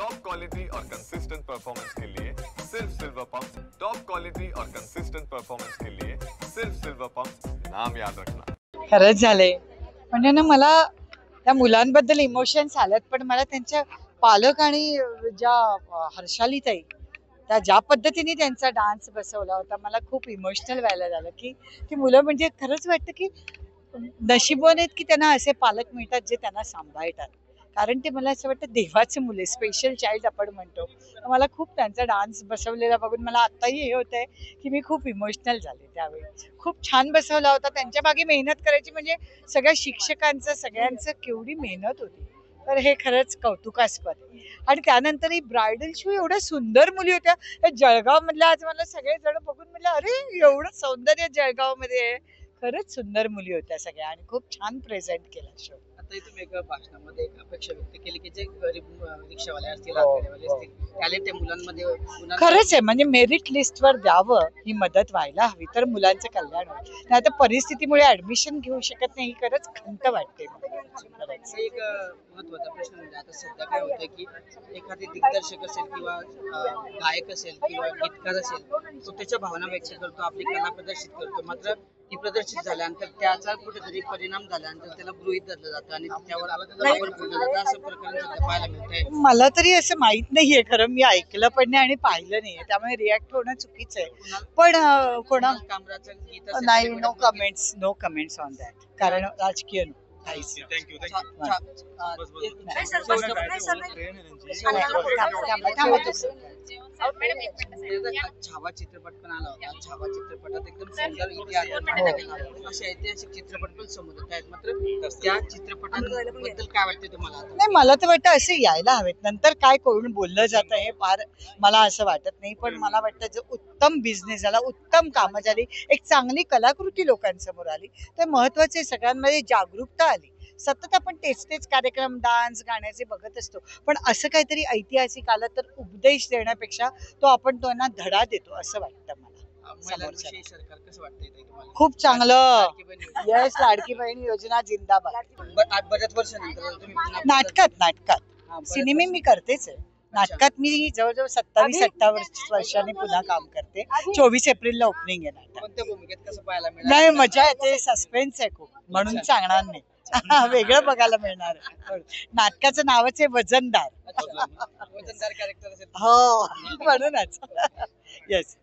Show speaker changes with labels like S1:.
S1: Top quality और consistent performance के लिए सिर्फ सिल्वर पंप। टॉप क्वालिटी और कंसिस्टेंट परफॉर्मेंस के लिए सिर्फ सिल्वर पंप, नाम याद रखना।
S2: खरंच झालंय म्हणजे ना मला त्या मुलांबद्दल इमोशन्स आलेत, पण मला त्यांच्या पालक आणि ज्या हर्षालीताई त्या ज्या पद्धतीने त्यांचा डान्स बसवला होता, मला खूप इमोशनल व्हायला झालं की ती मुलं म्हणजे खरंच वाटतं की नशिबवान आहेत की त्यांना असे पालक मिळतात जे त्यांना सांभाळतात. कारण ते मला असं वाटतं देवाचे मुले, स्पेशल चाइल्ड आपण म्हणतो. तर मला खूप त्यांचा डान्स बसवलेला बघून मला आत्ताही हे होत आहे की मी खूप इमोशनल झाले त्यावेळी. खूप छान बसवला होता. त्यांच्या मागे मेहनत करायची म्हणजे सगळ्या शिक्षकांचं सगळ्यांचं केवढी मेहनत होती. तर हे खरंच कौतुकास्पद. आणि त्यानंतर ही ब्रायडल शो एवढ्या सुंदर मुली होत्या. जळगाव मधल्या आज मला सगळे जण बघून म्हणलं अरे एवढं सौंदर्य जळगाव मध्ये आहे. खरंच सुंदर मुली होत्या सगळ्या आणि खूप छान प्रेझेंट केला शो.
S3: आता तुम्ही एका भाषणामध्ये एक अपेक्षा व्यक्त केली की जे गरीब रिक्षावाले असतील,
S2: हो,
S3: आघाडीवाले असतील, टॅलेंट त्या मुलांमध्ये
S2: खरंच आहे. म्हणजे मेरिट लिस्टवर द्यावं, ही मदत व्हायला हवी तर मुलांचं कल्याण होईल. नाही तर परिस्थितीमुळे ऍडमिशन घेऊ शकत नाही, ही खरंच खंत वाटते मला. खरंच.
S3: एक महत्वाचा प्रश्न म्हणजे आता सध्या काय होतंय की एखादे दिग्दर्शक असेल किंवा गायक असेल किंवा गीतकार असेल, तो त्याच्या भावना व्यक्त करतो, आपली कला प्रदर्शित करतो. मात्र ती प्रदर्शित झाल्यानंतर त्याचा कुठेतरी परिणाम झाल्यानंतर त्याला गृहीत धरलं जातं आणि त्यावर वापर केलं जातं. असं प्रकरण सध्या पाहायला मिळतंय.
S2: मला तरी असं माहित नाहीये, खरं मी ऐकलं पण नाही आणि पाहिलं नाहीये, त्यामुळे रिॲक्ट होणं चुकीचं आहे. पण कोणा
S3: कामराचं गीत असेल,
S2: नाही, नो कमेंट्स ऑन दॅट. कारण राजकीय काहीच
S1: थँक्यू
S3: छावा चित्रपट पण आला होता. छावा चित्रपटात एकदम सुंदर इतिहास असे ऐतिहासिक चित्रपट पण समोर येत आहेत. मात्र त्या चित्रपटांबद्दल काय वाटतं तुम्हाला?
S2: नाही, मला तर वाटतं असे यायला हवेत. नंतर काय कोण बोललं जातं हे फार मला असं वाटत नाही. पण मला वाटतं जर उत्तम बिझनेस झाला, उत्तम कामं झाली, एक चांगली कलाकृती लोकांसमोर आली तर महत्वाचे सगळ्यांमध्ये जागरूकता आली. सतत आपण तेच कार्यक्रम डान्स गाण्याचे बघत असतो, पण असं काहीतरी ऐतिहासिक आलं तर उपदेश देण्यापेक्षा तो आपण त्यांना धडा देतो असं वाटतं मला.
S3: महिलांविषयी सरकार कसं वाटतंय ते तुम्हाला?
S2: खूप चांगलं. यस, लाडकी बहीण योजना जिंदाबाद.
S3: बऱ्याच वर्षानंतर तुम्ही पुन्हा
S2: नाटकात सिनेमे मी करतेच आहे. नाटकात मी जवळजवळ 27-28 वर्षांनी पुन्हा काम करते. 24 एप्रिलला ओपनिंग आहे नाटक.
S3: कोणत्या भूमिकेत कसं पाहायला मिळालं?
S2: नाही, मजा येते. सस्पेन्स आहे खूप, म्हणून सांगणार नाही. वेगळं बघायला मिळणार आहे. नाटकाचं नावच आहे वजनदार.
S3: वजनदार कॅरेक्टर असेल.
S2: हो, म्हणूनच. येस.